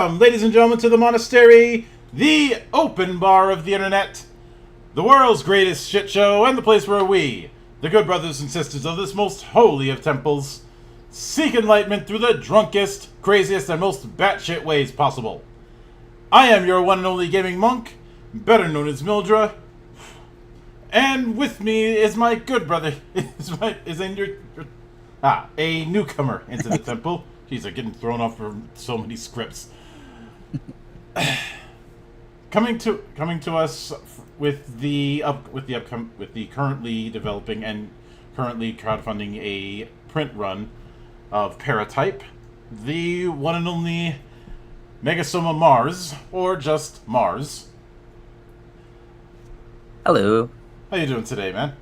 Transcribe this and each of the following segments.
Welcome, ladies and gentlemen, to the monastery, the open bar of the internet, the world's greatest shit show, and the place where we, the good brothers and sisters of this most holy of temples, seek enlightenment through the drunkest, craziest, and most batshit ways possible. I am your one and only gaming monk, better known as Mildra, and with me is my good brother, a newcomer into the temple. Jeez, I'm getting thrown off for so many scripts. Coming to us with the currently developing and currently crowdfunding a print run of Paratype, the one and only MegasomaMars, or just Mars. Hello. How you doing today, man?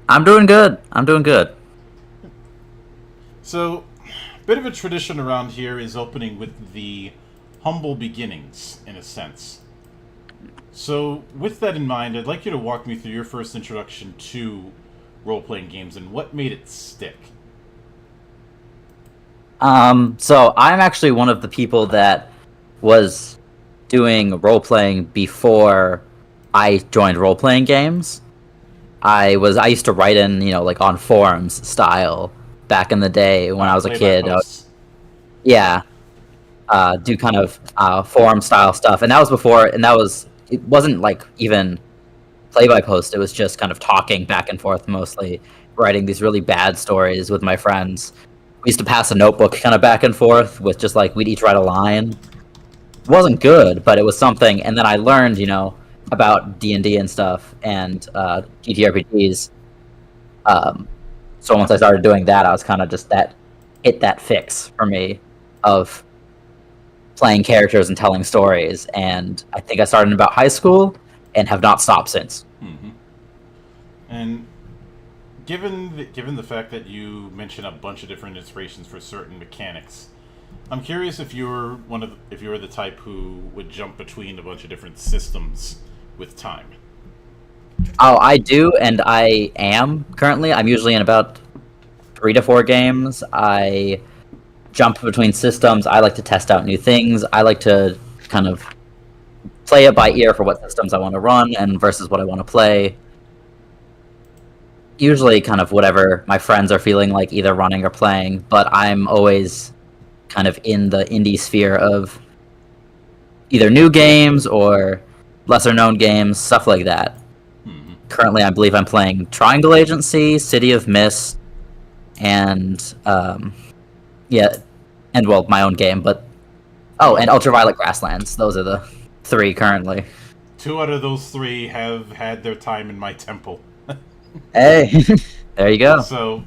I'm doing good. So, bit of a tradition around here is opening with the humble beginnings, in a sense. So, with that in mind, I'd like you to walk me through your first introduction to role-playing games and what made it stick. So I'm actually one of the people that was doing role-playing before I joined role-playing games. I used to write in, like on forums style back in the day when I was a kid. Yeah. Do kind of forum style stuff, and that was before, it wasn't like even play by post. It was just kind of talking back and forth, mostly writing these really bad stories with my friends. We used to pass a notebook kind of back and forth with just like we'd each write a line. It wasn't good, but it was something. And then I learned, about D&D and stuff and GTRPGs. So once I started doing that, I was kind of just hit that fix for me of playing characters and telling stories, and I think I started in about high school and have not stopped since. Mm-hmm. And given the fact that you mentioned a bunch of different inspirations for certain mechanics, I'm curious if you were the type who would jump between a bunch of different systems with time. Oh, I do, and I am currently. I'm usually in about 3 to 4 games. I jump between systems. I like to test out new things. I like to kind of play it by ear for what systems I want to run and versus what I want to play. Usually kind of whatever my friends are feeling like either running or playing, but I'm always kind of in the indie sphere of either new games or lesser known games, stuff like that. Mm-hmm. Currently, I believe I'm playing Triangle Agency, City of Mist, and my own game, and Ultraviolet Grasslands. Those are the 3 currently. 2 out of those 3 have had their time in my temple. Hey, there you go. So,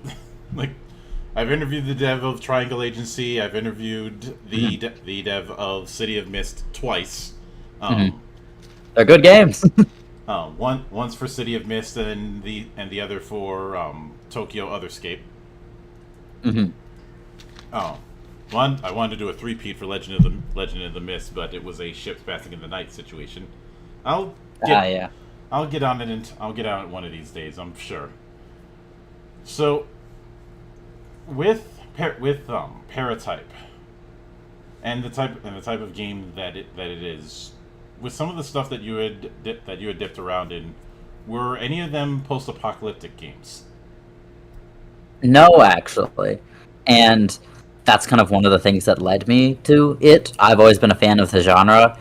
I've interviewed the dev of Triangle Agency. I've interviewed the dev of City of Mist twice. They're good games. Once for City of Mist, and the other for Tokyo Otherscape. Mm-hmm. I wanted to do a 3-peat for Legend of the Mist, but it was a ships passing in the night situation. I'll get on it one of these days, I'm sure. So, with Paratype and the type of game that it is, with some of the stuff that you had dipped around in, were any of them post-apocalyptic games? No, actually. And that's kind of one of the things that led me to it. I've always been a fan of the genre,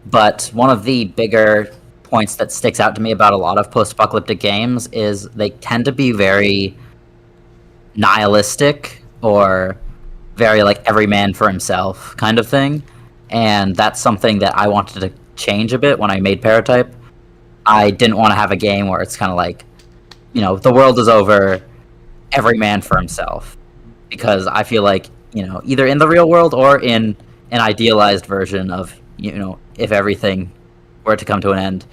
but one of the bigger points that sticks out to me about a lot of post-apocalyptic games is they tend to be very nihilistic or very like every man for himself kind of thing. And that's something that I wanted to change a bit when I made Paratype. I didn't want to have a game where it's kind of like, the world is over, every man for himself. Because I feel like, either in the real world or in an idealized version of, if everything were to come to an end,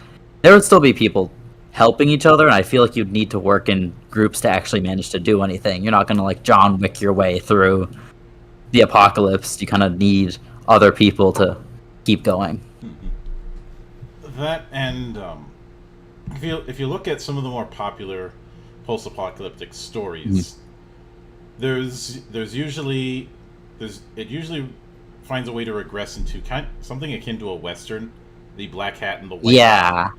there would still be people helping each other, and I feel like you'd need to work in groups to actually manage to do anything. You're not going to, like, John Wick your way through the apocalypse. You kind of need other people to keep going. That, and if you look at some of the more popular post-apocalyptic stories, it usually finds a way to regress into something akin to a western, the black hat and the white. Yeah. Hat.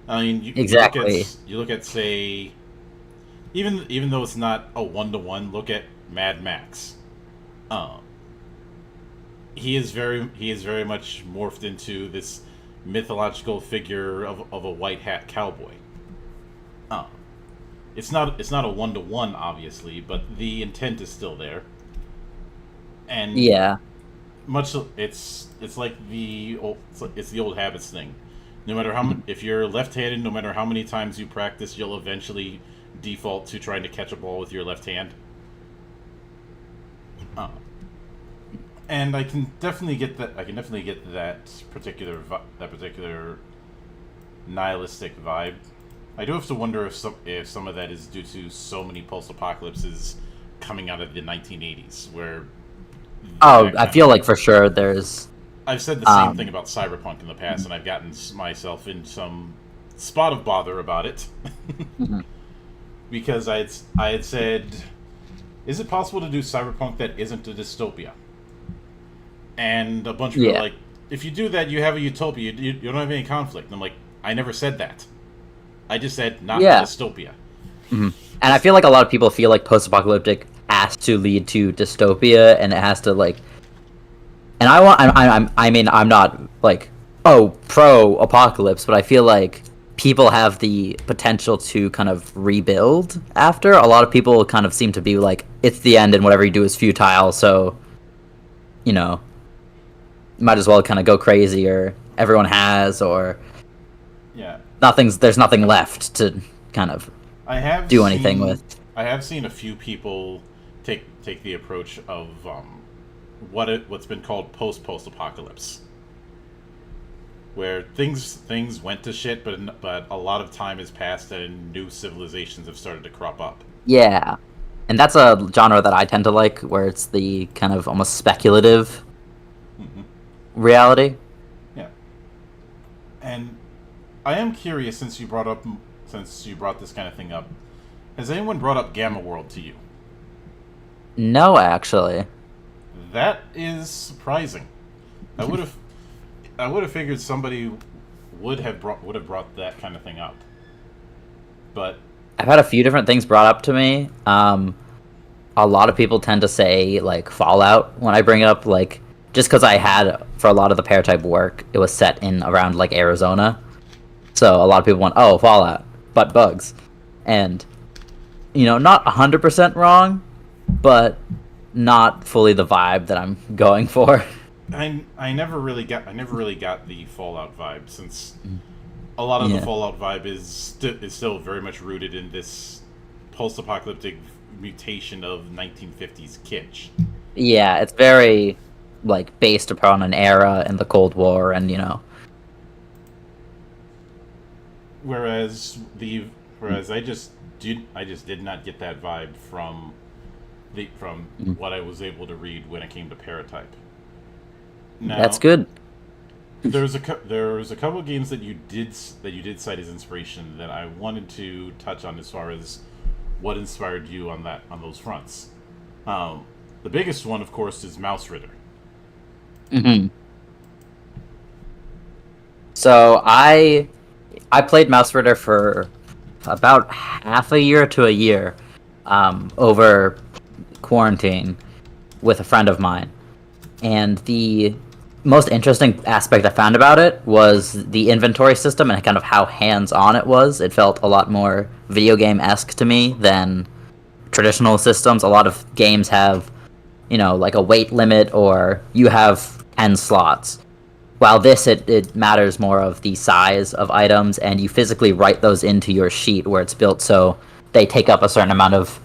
I mean, Exactly. You look at say, even though it's not a 1-to-1, look at Mad Max. He is very much morphed into this mythological figure of a white hat cowboy. It's not a 1-to-1, obviously, but the intent is still there. And Yeah. it's like it's the old habits thing. No matter how if you're left-handed, no matter how many times you practice, you'll eventually default to trying to catch a ball with your left hand. And I can definitely get that. I can definitely get that particular nihilistic vibe. I do have to wonder if some of that is due to so many post-apocalypses coming out of the 1980s, where. Oh, I feel like for sure there's. I've said the same thing about Cyberpunk in the past, and I've gotten myself in some spot of bother about it. Because I had said, is it possible to do Cyberpunk that isn't a dystopia? And a bunch of people are like, if you do that, you have a utopia. You don't have any conflict. And I'm like, I never said that. I just said not a dystopia. And I feel like a lot of people feel like post-apocalyptic has to lead to dystopia, and it has to like. And I'm not like pro-apocalypse, but I feel like people have the potential to kind of rebuild after. A lot of people kind of seem to be like, it's the end, and whatever you do is futile. So, might as well kind of go crazy, or everyone has, or there's nothing left to kind of do anything with. I have seen a few people take the approach of what's been called post-apocalypse, where things went to shit, but a lot of time has passed and new civilizations have started to crop up. Yeah, and that's a genre that I tend to like, where it's the kind of almost speculative reality. Yeah, and I am curious, since you brought this kind of thing up, has anyone brought up Gamma World to you? No, actually. That is surprising. I would have figured somebody would have brought that kind of thing up. But I've had a few different things brought up to me. A lot of people tend to say like Fallout when I bring up, like, just because I had, for a lot of the Paratype work, it was set in around like Arizona. So a lot of people went, oh, Fallout, but bugs. And not 100% wrong, but not fully the vibe that I'm going for. I never really got the Fallout vibe, since a lot of the Fallout vibe is still very much rooted in this post-apocalyptic mutation of 1950s kitsch. Yeah, it's very like based upon an era in the Cold War, and Whereas I just did not get that vibe from what I was able to read when it came to Paratype. Now, that's good. There was a couple of games that you did cite as inspiration that I wanted to touch on, as far as what inspired you on those fronts. The biggest one, of course, is Mouse Ritter. So I played Mouse Ritter for about half a year to a year over quarantine with a friend of mine, and the most interesting aspect I found about it was the inventory system and kind of how hands-on it was. It felt a lot more video game-esque to me than traditional systems. A lot of games have, like a weight limit, or you have 10 slots. While this, it matters more of the size of items, and you physically write those into your sheet where it's built so they take up a certain amount of,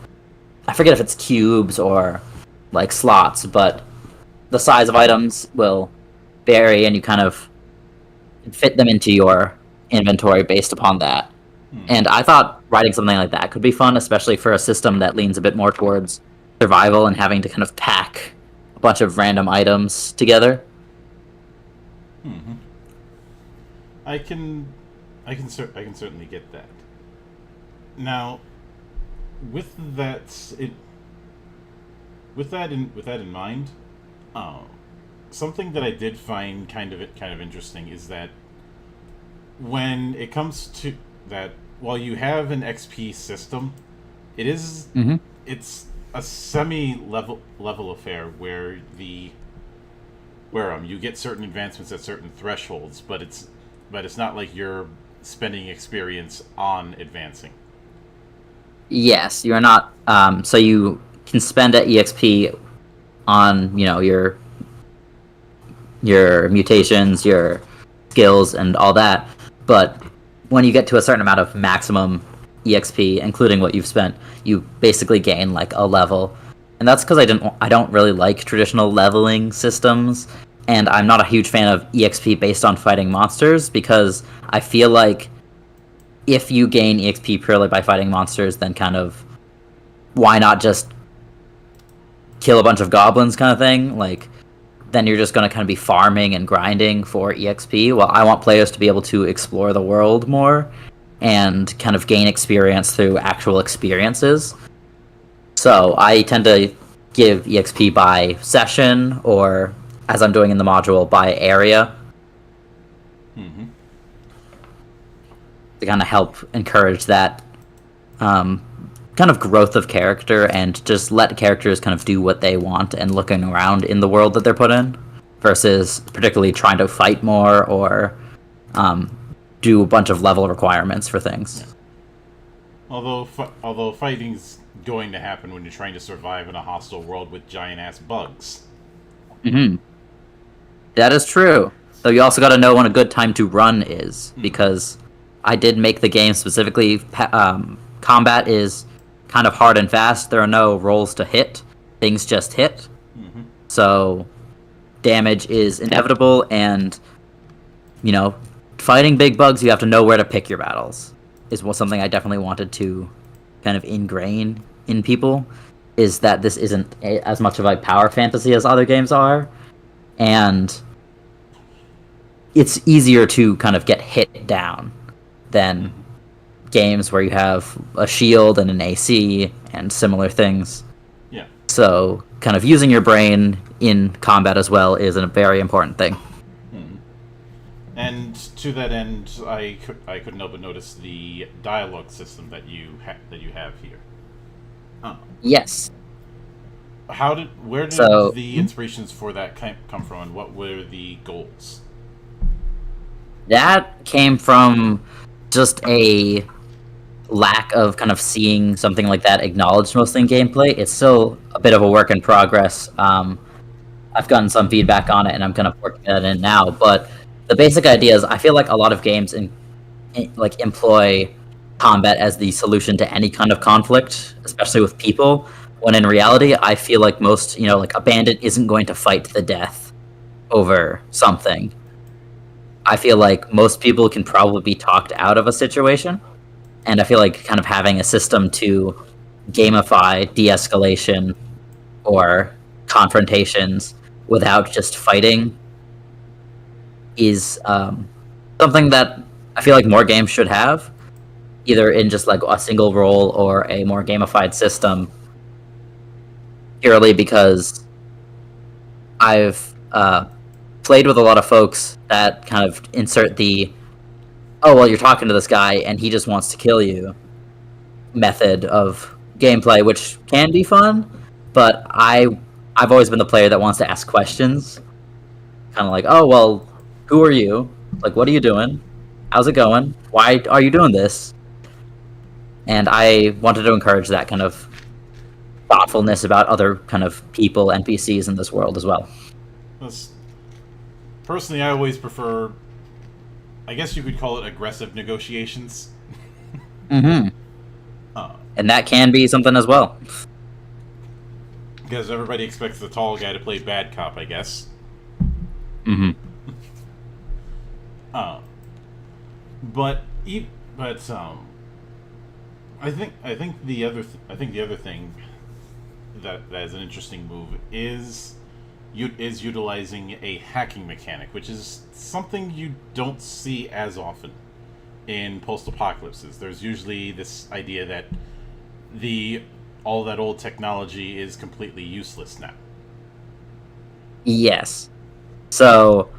I forget if it's cubes or like slots, but the size of items will vary, and you kind of fit them into your inventory based upon that. And I thought writing something like that could be fun, especially for a system that leans a bit more towards survival and having to kind of pack a bunch of random items together. I can certainly get that. Now, with that in mind, something that I did find kind of interesting is that when it comes to that, while you have an XP system, it is Hmm. it's a semi level affair where you get certain advancements at certain thresholds, but it's not like you're spending experience on advancing. Yes, you're not. So you can spend at EXP on your mutations, your skills, and all that. But when you get to a certain amount of maximum EXP, including what you've spent, you basically gain like a level. And that's because I don't really like traditional leveling systems, and I'm not a huge fan of EXP based on fighting monsters because I feel like if you gain EXP purely by fighting monsters, then kind of why not just kill a bunch of goblins kind of thing? Like then you're just going to kind of be farming and grinding for EXP. Well, I want players to be able to explore the world more and kind of gain experience through actual experiences. So I tend to give EXP by session or, as I'm doing in the module, by area Mm-hmm. to kind of help encourage that kind of growth of character and just let characters kind of do what they want and looking around in the world that they're put in versus particularly trying to fight more or do a bunch of level requirements for things. Yeah. Although fighting's going to happen when you're trying to survive in a hostile world with giant ass bugs. Mm-hmm. That is true. Though you also got to know when a good time to run is, because I did make the game specifically. Combat is kind of hard and fast. There are no rolls to hit. Things just hit. Mm-hmm. So damage is inevitable, and fighting big bugs, you have to know where to pick your battles. Is something I definitely wanted to kind of ingrain in people. Is that this isn't as much of a power fantasy as other games are, and it's easier to kind of get hit down than games where you have a shield and an AC and similar things. Yeah. So kind of using your brain in combat as well is a very important thing. Mm-hmm. And to that end, I couldn't help but notice the dialogue system that you have here. Yes. Where did So, the inspirations for that come from, and what were the goals? that came from just a lack of kind of seeing something like that acknowledged mostly in gameplay. It's still a bit of a work in progress. I've gotten some feedback on it, and I'm kind of working that in now. But the basic idea is, I feel like a lot of games employ combat as the solution to any kind of conflict, especially with people. When in reality, I feel like most, like a bandit isn't going to fight to the death over something. I feel like most people can probably be talked out of a situation. And I feel like kind of having a system to gamify de-escalation or confrontations without just fighting is something that I feel like more games should have, either in just like a single role or a more gamified system, purely because I've played with a lot of folks that kind of insert the "oh, well, you're talking to this guy and he just wants to kill you" method of gameplay, which can be fun, but I've always been the player that wants to ask questions, kind of like, "oh, well, who are you? Like, what are you doing? How's it going? Why are you doing this?" And I wanted to encourage that kind of thoughtfulness about other kind of people, NPCs in this world as well. Personally, I always prefer, I guess you could call it aggressive negotiations. Mm-hmm. And that can be something as well. Because everybody expects the tall guy to play bad cop, I guess. Mm-hmm. But I think the other thing that is an interesting move is utilizing a hacking mechanic, which is something you don't see as often in post-apocalypses. There's usually this idea that all that old technology is completely useless now. Yes. So,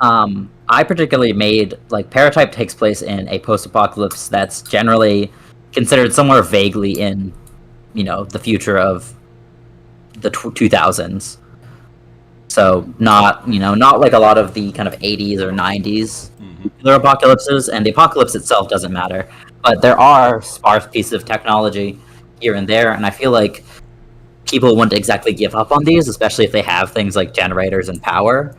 I particularly made like Paratype takes place in a post-apocalypse that's generally considered somewhere vaguely in, the future of the 2000s. So not like a lot of the kind of 80s or 90s nuclear apocalypses, and the apocalypse itself doesn't matter. But there are sparse pieces of technology here and there, and I feel like people wouldn't exactly give up on these, especially if they have things like generators and power.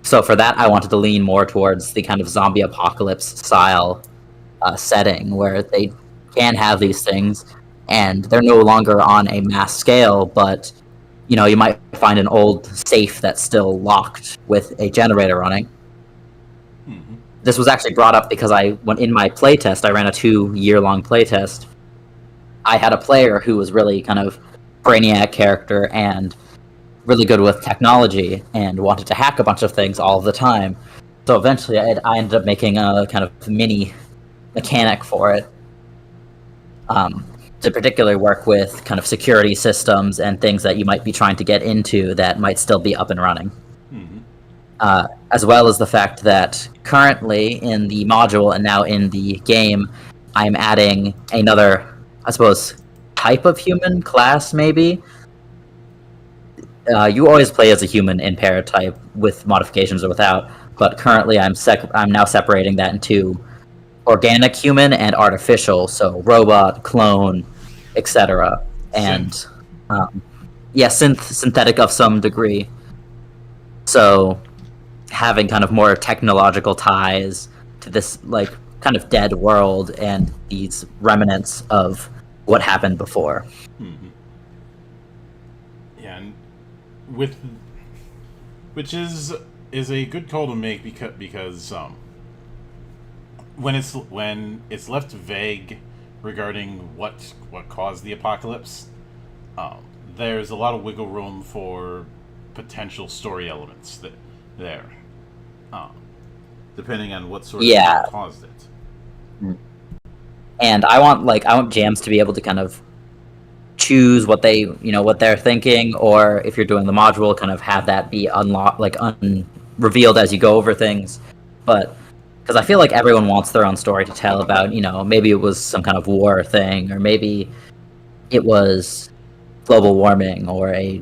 So for that, I wanted to lean more towards the kind of zombie apocalypse style setting where they can have these things, and they're no longer on a mass scale, but you might find an old safe that's still locked with a generator running. Mm-hmm. This was actually brought up because when in my playtest, I ran a 2-year-long playtest. I had a player who was really kind of brainiac character and really good with technology and wanted to hack a bunch of things all the time. So eventually I ended up making a kind of mini mechanic for it to particularly work with kind of security systems and things that you might be trying to get into that might still be up and running. Mm-hmm. As well as the fact that currently in the module and now in the game, I'm adding another, I suppose, type of human class, maybe. You always play as a human in Paratype with modifications or without, but currently I'm now separating that into organic human and artificial, so robot, clone, etc. And synthetic of some degree. So having kind of more technological ties to this like kind of dead world and these remnants of what happened before. Mm-hmm. Yeah, and which is a good call to make because when it's left vague regarding what caused the apocalypse, there's a lot of wiggle room for potential story elements there, depending on what sort of caused it. And I want jams to be able to kind of choose what they're thinking, or if you're doing the module, kind of have that be revealed as you go over things. But because I feel like everyone wants their own story to tell about, maybe it was some kind of war thing, or maybe it was global warming, or a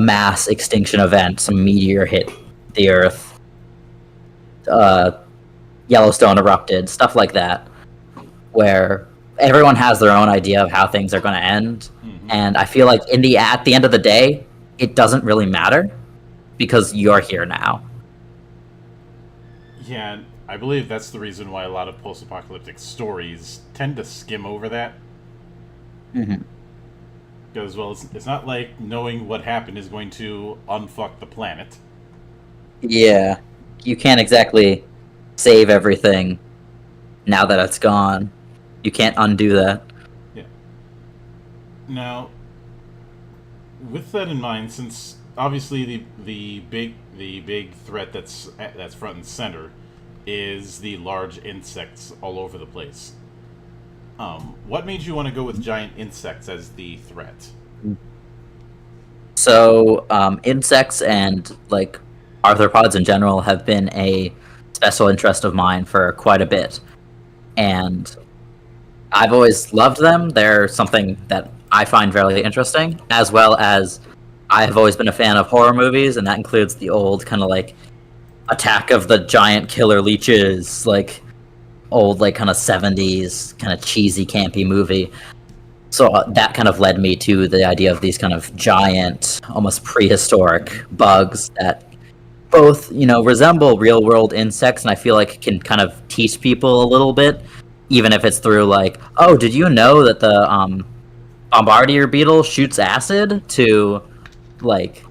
mass extinction event, some meteor hit the Earth, Yellowstone erupted, stuff like that, where everyone has their own idea of how things are going to end. Mm-hmm. And I feel like at the end of the day, it doesn't really matter because you're here now. Yeah, I believe that's the reason why a lot of post-apocalyptic stories tend to skim over that. Mm-hmm. Because, well, it's not like knowing what happened is going to unfuck the planet. Yeah, you can't exactly save everything now that it's gone. You can't undo that. Yeah. Now, with that in mind, since obviously the big threat that's front and center is the large insects all over the place. What made you want to go with giant insects as the threat? So, insects and like arthropods in general have been a special interest of mine for quite a bit, and I've always loved them. They're something that I find very interesting, as well as I have always been a fan of horror movies, and that includes the old kind of like Attack of the Giant Killer Leeches, like old like kind of 70s kind of cheesy campy movie. So that kind of led me to the idea of these kind of giant, almost prehistoric bugs that both, resemble real world insects, and I feel like can kind of teach people a little bit, even if it's through like, oh, did you know that the bombardier beetle shoots acid, to like,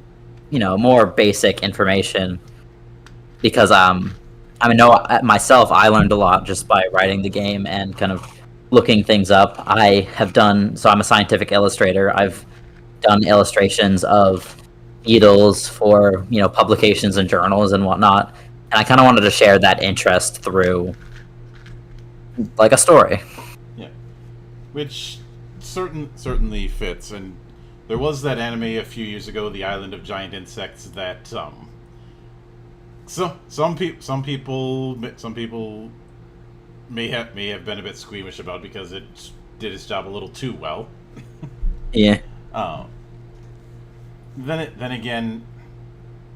more basic information. Because myself, I learned a lot just by writing the game and kind of looking things up. I'm a scientific illustrator. I've done illustrations of beetles for, publications and journals and whatnot. And I kind of wanted to share that interest through like a story. Yeah. Which certainly fits. And there was that anime a few years ago, The Island of Giant Insects, that some people may have been a bit squeamish about because it did its job a little too well. Yeah. Uh, then again,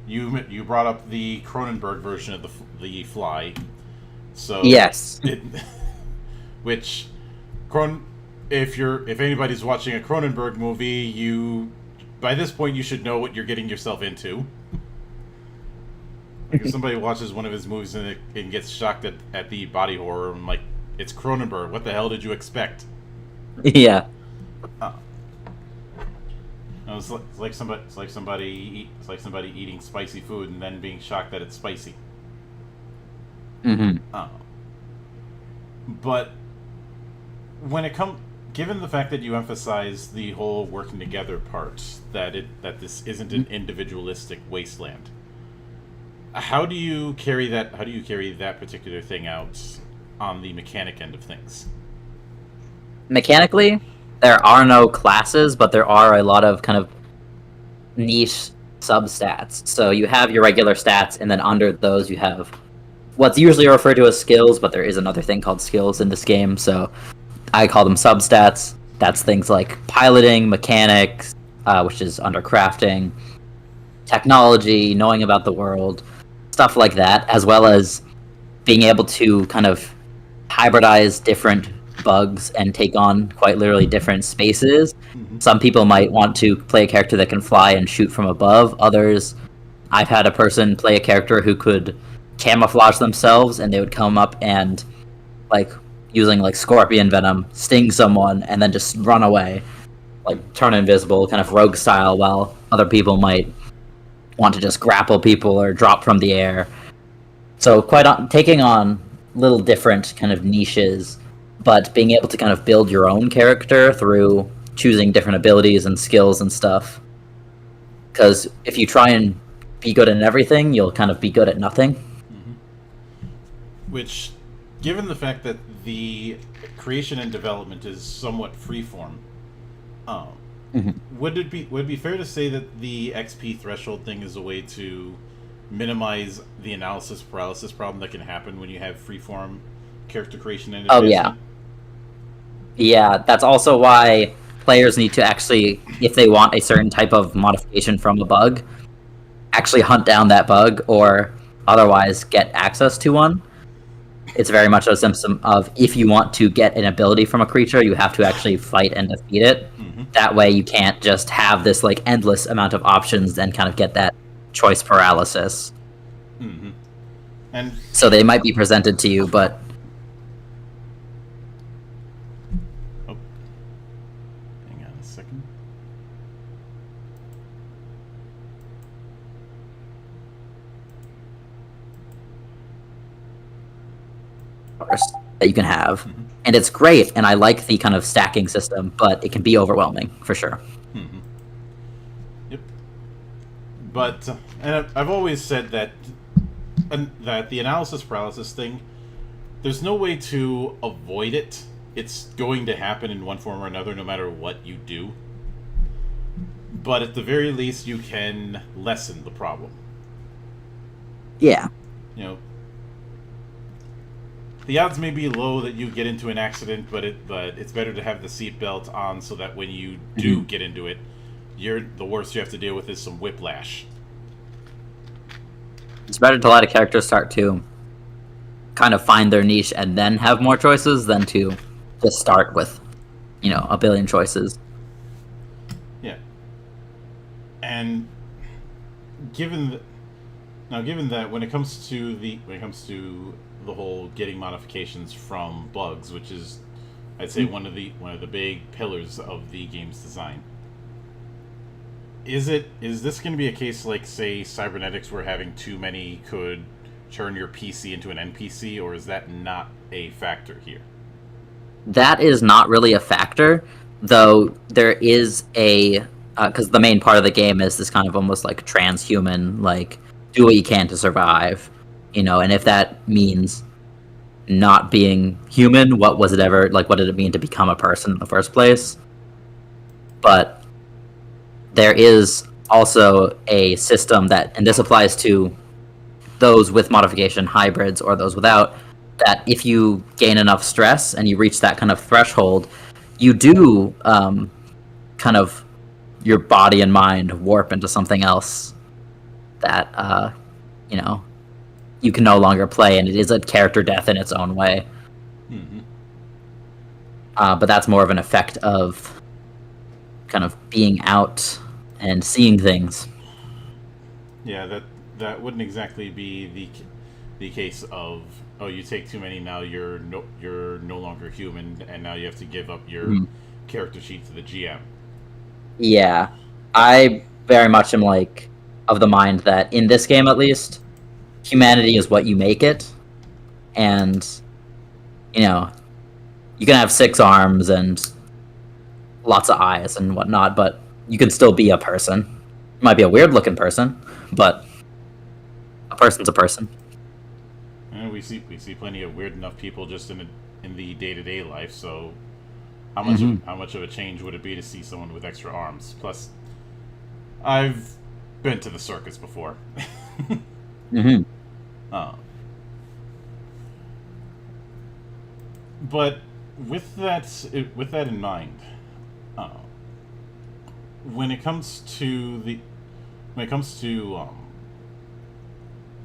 you brought up the Cronenberg version of the Fly, so Yes. Which if anybody's watching a Cronenberg movie, by this point you should know what you're getting yourself into. Like if somebody watches one of his movies and gets shocked at the body horror, I'm like, it's Cronenberg. What the hell did you expect? Yeah. It's like somebody eating spicy food and then being shocked that it's spicy. Mm-hmm. But given the fact that you emphasize the whole working together part, that this isn't an individualistic wasteland, how do you carry that particular thing out on the mechanic end of things? Mechanically, there are no classes, but there are a lot of kind of niche substats. So you have your regular stats, and then under those you have what's usually referred to as skills, but there is another thing called skills in this game, so I call them substats. That's things like piloting, mechanics, which is under crafting, technology, knowing about the world, stuff like that, as well as being able to kind of hybridize different bugs and take on quite literally different spaces. Mm-hmm. Some people might want to play a character that can fly and shoot from above. Others, I've had a person play a character who could camouflage themselves, and they would come up and, like, using like scorpion venom, sting someone, and then just run away, like turn invisible, kind of rogue style, while other people might want to just grapple people or drop from the air. So taking on little different kind of niches, but being able to kind of build your own character through choosing different abilities and skills and stuff. Because if you try and be good at everything, you'll kind of be good at nothing. Mm-hmm. Which, given the fact that the creation and development is somewhat freeform, Mm-hmm. would it be fair to say that the XP threshold thing is a way to minimize the analysis paralysis problem that can happen when you have freeform character creation and advancement? Yeah, that's also why players need to actually, if they want a certain type of modification from a bug, actually hunt down that bug or otherwise get access to one. It's very much a symptom of, if you want to get an ability from a creature, you have to actually fight and defeat it. Mm-hmm. That way you can't just have this like endless amount of options and kind of get that choice paralysis. Mm-hmm. And so they might be presented to you, but hang on a second. that you can have. Mm-hmm. And it's great, and I like the kind of stacking system, but it can be overwhelming, for sure. Mm-hmm. Yep. But and I've always said that the analysis paralysis thing, there's no way to avoid it. It's going to happen in one form or another, no matter what you do. But at the very least, you can lessen the problem. Yeah. You know, the odds may be low that you get into an accident, but it's better to have the seatbelt on so that when you do get into it, the worst you have to deal with is some whiplash. It's better to let a character start to kind of find their niche and then have more choices than to just start with, a billion choices. Yeah. And given that when it comes to the whole getting modifications from bugs, which is, I'd say, one of the big pillars of the game's design, is this going to be a case like, say, cybernetics, where having too many could turn your PC into an NPC, or is that not a factor here? That is not really a factor, though there is because the main part of the game is this kind of almost like transhuman, like, do what you can to survive, and if that means not being human, what did it mean to become a person in the first place? But there is also a system that, and this applies to those with modification, hybrids, or those without, that if you gain enough stress and you reach that kind of threshold, you do kind of your body and mind warp into something else that you can no longer play, and it is a character death in its own way. Mm-hmm. But that's more of an effect of kind of being out and seeing things. Yeah, that wouldn't exactly be the case of, oh, you take too many, now you're no longer human, and now you have to give up your character sheet to the GM. Yeah, I very much am of the mind that in this game, at least, humanity is what you make it, and you can have 6 arms and lots of eyes and whatnot, but you can still be a person. You might be a weird looking person, but a person's a person. And we see plenty of weird enough people just in the day-to-day life. So how much of a change would it be to see someone with extra arms? Plus, I've been to the circus before. But with that in mind, when it comes to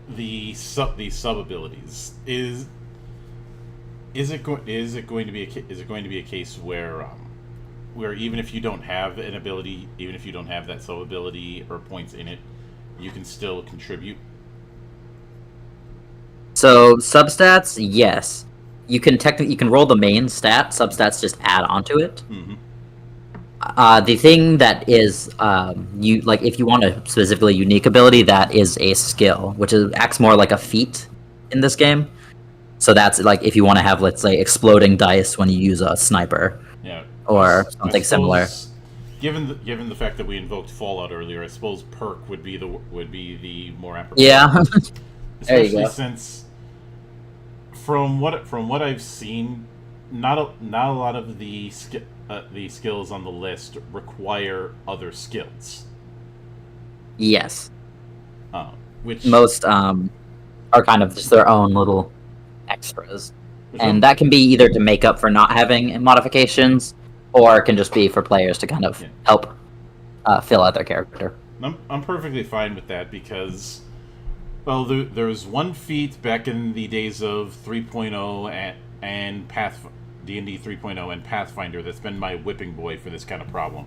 the sub abilities, is it going to be a case where even if you don't have an ability, even if you don't have that sub ability or points in it, you can still contribute? So substats, yes. You can roll the main stat. Substats just add onto it. Mm-hmm. The thing that is if you want a specifically unique ability, that is a skill, which acts more like a feat in this game. So that's if you want to have, let's say, exploding dice when you use a sniper, or something similar. Given the fact that we invoked Fallout earlier, I suppose perk would be the more appropriate. Yeah. Especially since from what I've seen, not a lot of the skills on the list require other skills. Yes. Which most are kind of just their own little extras, and that can be either to make up for not having modifications, or it can just be for players to kind of help fill out their character. I'm perfectly fine with that because, well, there was one feat back in the days of 3.0 and D&D 3.0 and Pathfinder that's been my whipping boy for this kind of problem,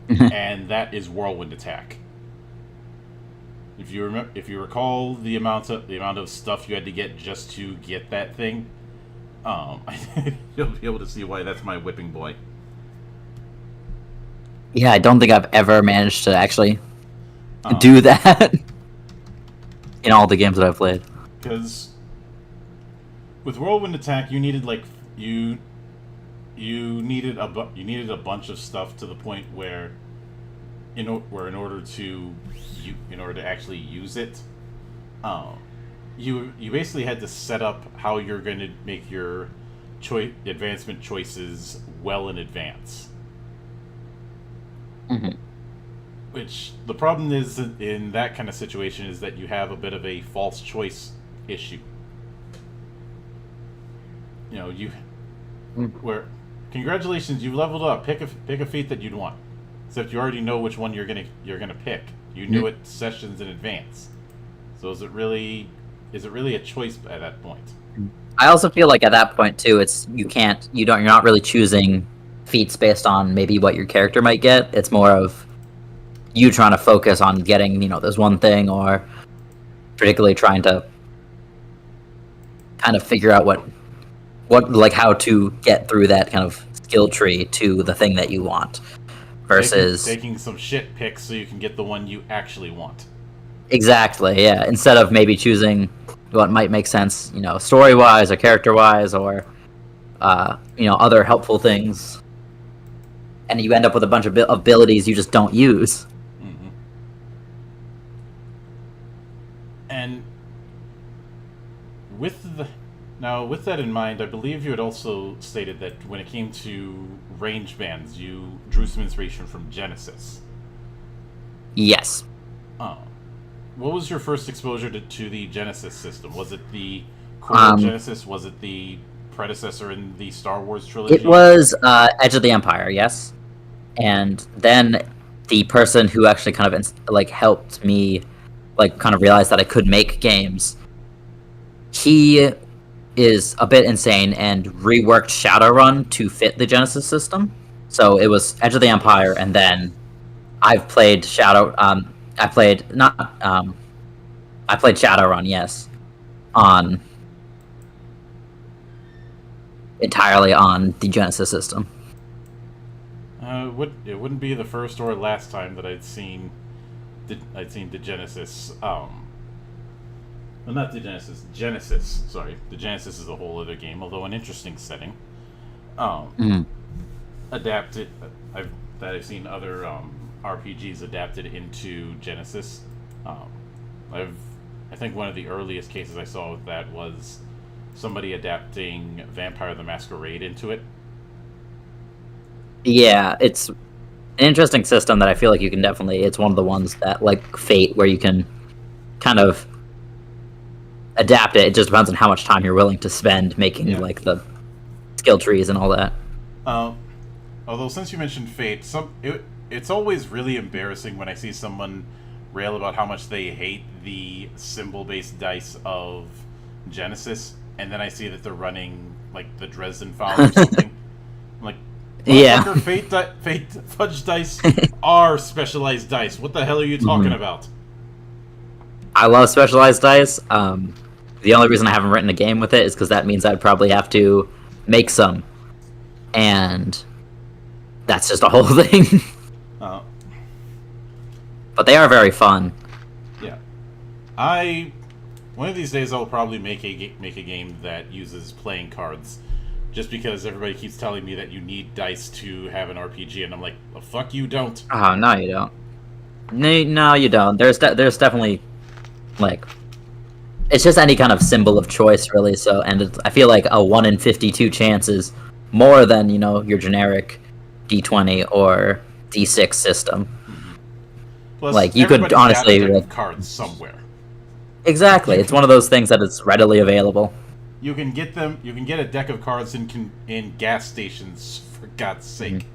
and that is Whirlwind Attack. If you recall the amount of stuff you had to get just to get that thing, you'll be able to see why that's my whipping boy. Yeah, I don't think I've ever managed to actually do that in all the games that I've played. Because with Whirlwind Attack, you needed a bunch of stuff to the point where in order to actually use it, you basically had to set up how you're going to make your advancement choices well in advance. Mm-hmm. Which the problem is in that kind of situation is that you have a bit of a false choice issue. Where, congratulations, you've leveled up. Pick a feat that you'd want. Except you already know which one you're gonna pick. You knew it sessions in advance. So is it really a choice at that point? I also feel like at that point too, you're not really choosing feats based on maybe what your character might get. It's more of you trying to focus on getting, this one thing, or particularly trying to kind of figure out how to get through that kind of skill tree to the thing that you want, versus taking some shit picks so you can get the one you actually want. Exactly, yeah. Instead of maybe choosing what might make sense, story-wise or character-wise, or other helpful things, and you end up with a bunch of abilities you just don't use. Mm-hmm. And with that in mind, I believe you had also stated that when it came to range bands, you drew some inspiration from Genesis. Yes. what was your first exposure to the Genesis system? Was it the core Genesis? Was it the predecessor in the Star Wars trilogy? It was Edge of the Empire, yes. And then the person who actually kind of like helped me like kind of realize that I could make games, he is a bit insane and reworked Shadowrun to fit the Genesis system. So it was Edge of the Empire, and then I've played I played Shadowrun, yes, on entirely on the Genesis system. It wouldn't be the first or last time that I'd seen the Genesis. Well, not the Genesis. Genesis. Sorry, the Genesis is a whole other game, although an interesting setting. Adapted. I've seen other RPGs adapted into Genesis. I think one of the earliest cases I saw with that was somebody adapting Vampire the Masquerade into it. Yeah, it's an interesting system that I feel like you can definitely... It's one of the ones that, like Fate, where you can kind of adapt it. It just depends on how much time you're willing to spend making, like, the skill trees and all that. Although, since you mentioned Fate, it's always really embarrassing when I see someone rail about how much they hate the symbol-based dice of Genesis, and then I see that they're running, like, the Dresden Files or something. I'm like, yeah. Fate Fudge dice are specialized dice. What the hell are you talking about? I love specialized dice. The only reason I haven't written a game with it is because that means I'd probably have to make some. And that's just a whole thing. But they are very fun. Yeah. One of these days I'll probably make a game that uses playing cards. Just because everybody keeps telling me that you need dice to have an RPG, and I'm like, well, fuck you, don't. Oh, no, you don't. No, you don't. There's definitely, like, it's just any kind of symbol of choice, really. So, and I feel like a 1 in 52 chance is more than, your generic D20 or D6 system. Mm-hmm. Plus, like, you could honestly have cards somewhere. Exactly, it's one of those things that is readily available. You can get them. You can get a deck of cards in gas stations, for God's sake.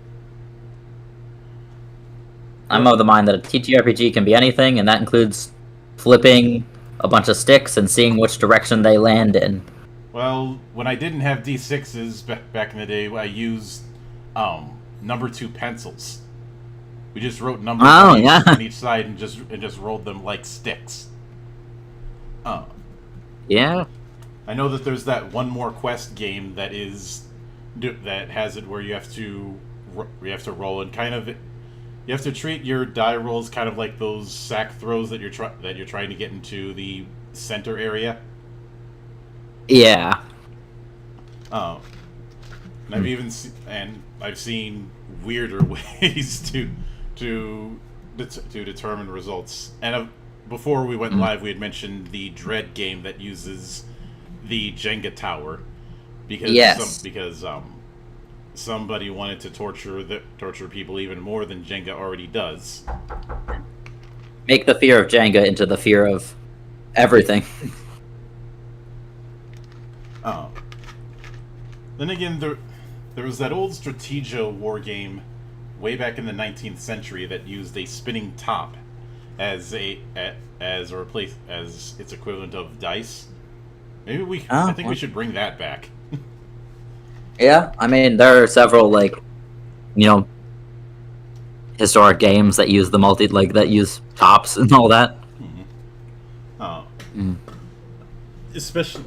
I'm of the mind that a TTRPG can be anything, and that includes flipping a bunch of sticks and seeing which direction they land in. Well, when I didn't have D6s back in the day, I used number 2 pencils. We just wrote numbers on each side and just rolled them like sticks. Yeah. I know that there's that One More Quest game that has it where you have to roll and kind of you have to treat your die rolls kind of like those sack throws that you're trying to get into the center area. Yeah. And I've seen weirder ways to determine results. And before we went live, we had mentioned the Dread game that uses the Jenga tower because somebody wanted to torture people even more than Jenga already does. Make the fear of Jenga into the fear of everything. Then again, there was that old Strategio war game way back in the 19th century that used a spinning top as its equivalent of dice. Maybe I think we should bring that back. Yeah, I mean, there are several, historic games that use that use tops and all that. Especially,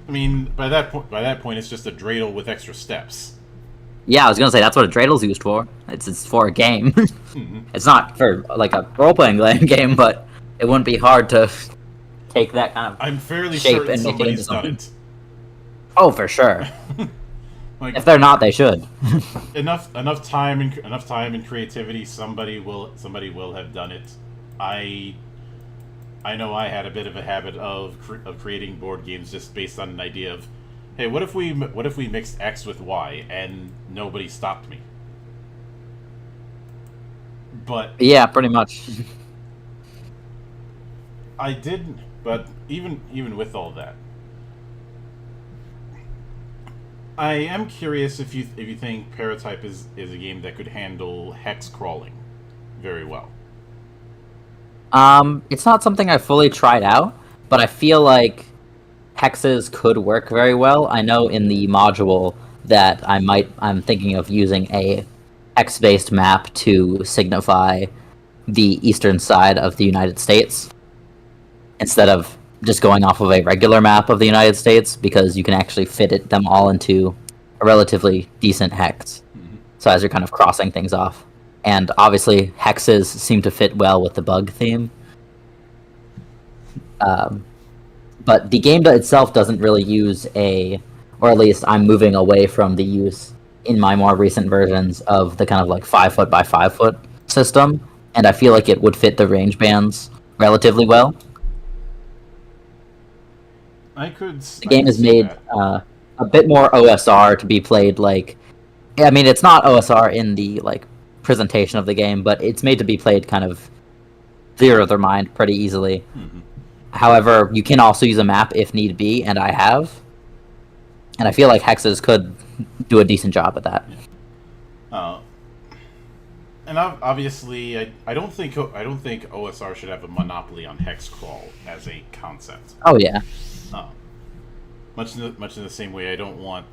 I mean, by that point, it's just a dreidel with extra steps. Yeah, I was gonna say that's what a dreidel's used for. It's for a game. It's not for like a role-playing game, but it wouldn't be hard to take that kind of I'm fairly shape certain and make it into somebody's done something. it. Oh, for sure. If they're not, they should. enough time and creativity. Somebody will have done it. I know I had a bit of a habit of creating board games just based on an idea of, hey, what if we mixed X with Y, and nobody stopped me. But yeah, pretty much. I did, but even with all that, I am curious if you think Paratype is a game that could handle hex crawling very well. It's not something I fully tried out, but I feel like hexes could work very well. I know in the module that I'm thinking of using a hex-based map to signify the eastern side of the United States instead of just going off of a regular map of the United States, because you can actually them all into a relatively decent hex. Mm-hmm. So as you're kind of crossing things off. And obviously, hexes seem to fit well with the bug theme. But the game itself doesn't really use or at least I'm moving away from the use in my more recent versions of the kind of like 5 foot by 5 foot system, and I feel like it would fit the range bands relatively well. The game is made a bit more OSR to be played like. I mean, it's not OSR in the like presentation of the game, but it's made to be played kind of zero their mind pretty easily. Mm-hmm. However, you can also use a map if need be, and I have. And I feel like hexes could do a decent job at that. Yeah. And obviously, I don't think OSR should have a monopoly on hex crawl as a concept. Oh yeah. Much in the same way, I don't want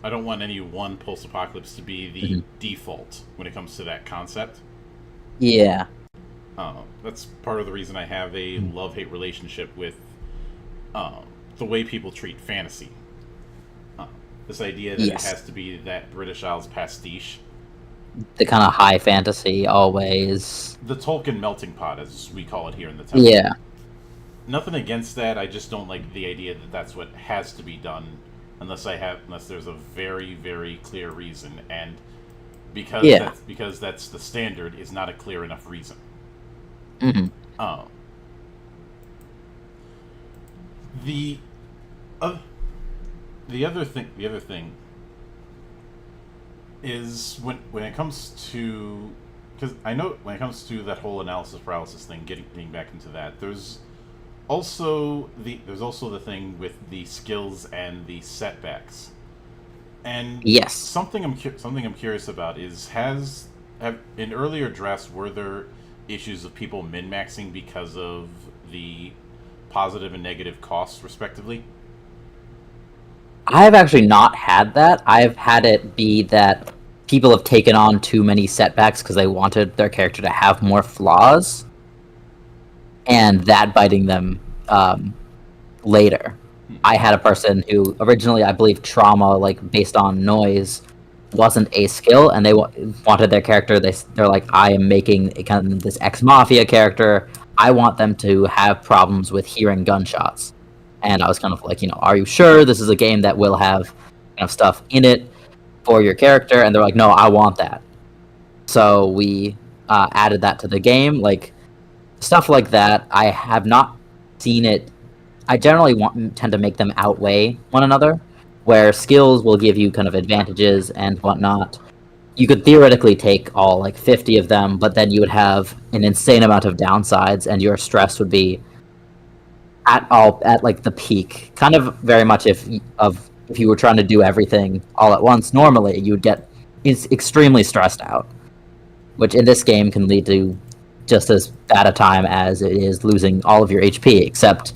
any one post-apocalypse to be the default when it comes to that concept. Yeah. That's part of the reason I have a love-hate relationship with the way people treat fantasy. This idea that it has to be that British Isles pastiche. The kind of high fantasy, always. The Tolkien melting pot, as we call it here in the town. Yeah. Nothing against that. I just don't like the idea that that's what has to be done, unless there's a very, very clear reason, and because that's the standard is not a clear enough reason. Mm-hmm. The other thing is when it comes to, because I know when it comes to that whole analysis paralysis thing, getting back into that, there's also the thing with the skills and the setbacks. And yes, something I'm curious about is in earlier drafts, were there issues of people min-maxing because of the positive and negative costs respectively? I've actually not had that. I've had it be that people have taken on too many setbacks because they wanted their character to have more flaws, and that biting them later. I had a person who originally, I believe, trauma, like based on noise, wasn't a skill, and they wanted their character. They're like, I am making kind of this ex-mafia character. I want them to have problems with hearing gunshots. And I was kind of like, are you sure this is a game that will have kind of stuff in it for your character? And they're like, no, I want that. So we added that to the game. Like, stuff like that, I have not seen it. I generally tend to make them outweigh one another, where skills will give you kind of advantages and whatnot. You could theoretically take all, like, 50 of them, but then you would have an insane amount of downsides, and your stress would be at like the peak, kind of very much if you were trying to do everything all at once. Normally, you would get extremely stressed out, which in this game can lead to just as bad a time as it is losing all of your HP. Except,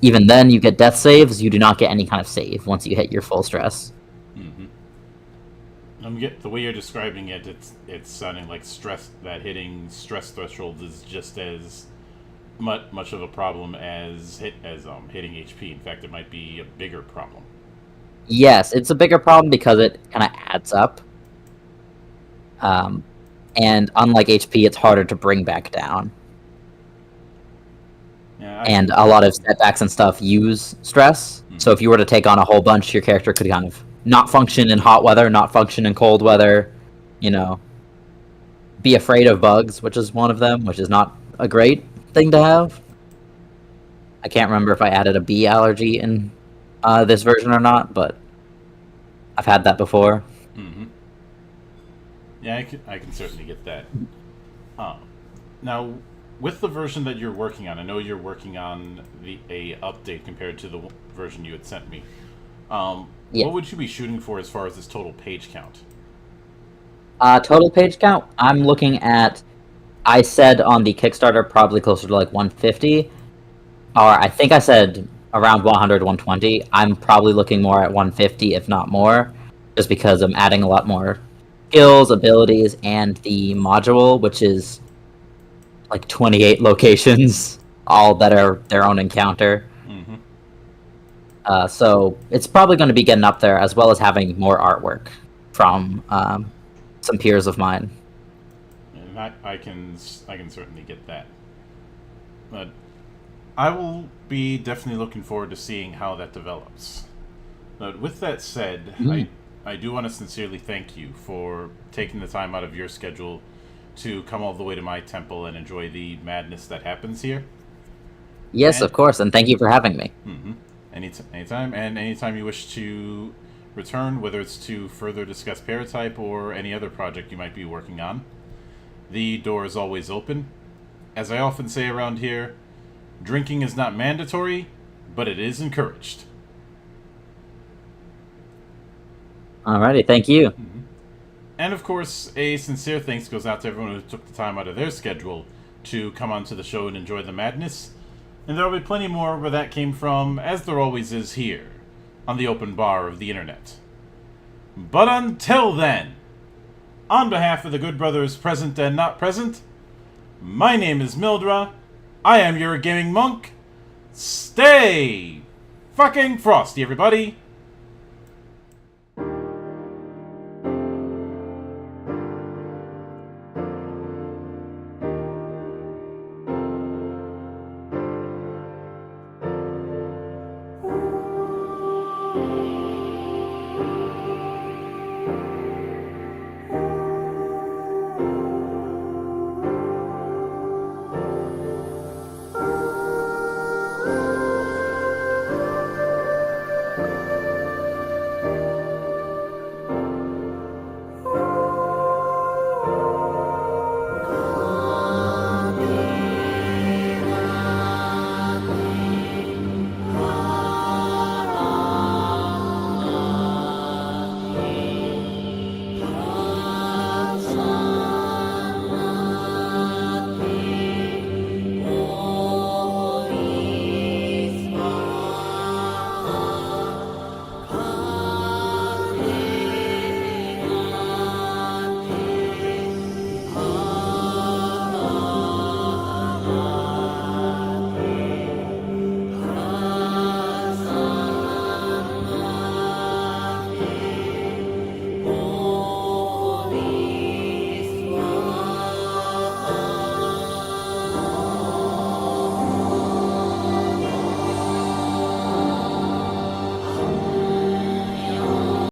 even then, you get death saves. You do not get any kind of save once you hit your full stress. Mm-hmm. The way you're describing it, it's sounding like hitting stress thresholds is just as much of a problem as hitting HP. In fact, it might be a bigger problem. Yes, it's a bigger problem because it kind of adds up. And unlike HP, it's harder to bring back down. Yeah, and a lot of setbacks and stuff use stress. Mm-hmm. So if you were to take on a whole bunch, your character could kind of not function in hot weather, not function in cold weather. Be afraid of bugs, which is one of them, which is not a great thing to have. I can't remember if I added a bee allergy in this version or not, but I've had that before. Mm-hmm. Yeah, I can certainly get that. Now, with the version that you're working on, I know you're working on a update compared to the version you had sent me. Yeah. What would you be shooting for as far as this total page count? Total page count. I'm looking at. I said on the Kickstarter probably closer to like 150, or I think I said around 100, 120. I'm probably looking more at 150, if not more, just because I'm adding a lot more skills, abilities, and the module, which is like 28 locations, all that are their own encounter. Mm-hmm. So it's probably going to be getting up there, as well as having more artwork from some peers of mine. And I can certainly get that. But I will be definitely looking forward to seeing how that develops. But with that said, I do want to sincerely thank you for taking the time out of your schedule to come all the way to my temple and enjoy the madness that happens here. Yes, And of course, and thank you for having me. anytime, and anytime you wish to return, whether it's to further discuss Paratype or any other project you might be working on, the door is always open. As I often say around here, drinking is not mandatory, but it is encouraged. Alrighty, thank you. And of course, a sincere thanks goes out to everyone who took the time out of their schedule to come onto the show and enjoy the madness. And there will be plenty more where that came from, as there always is here, on the open bar of the internet. But until then, on behalf of the good brothers present and not present, my name is Mildra. I am your gaming monk. Stay fucking frosty, everybody.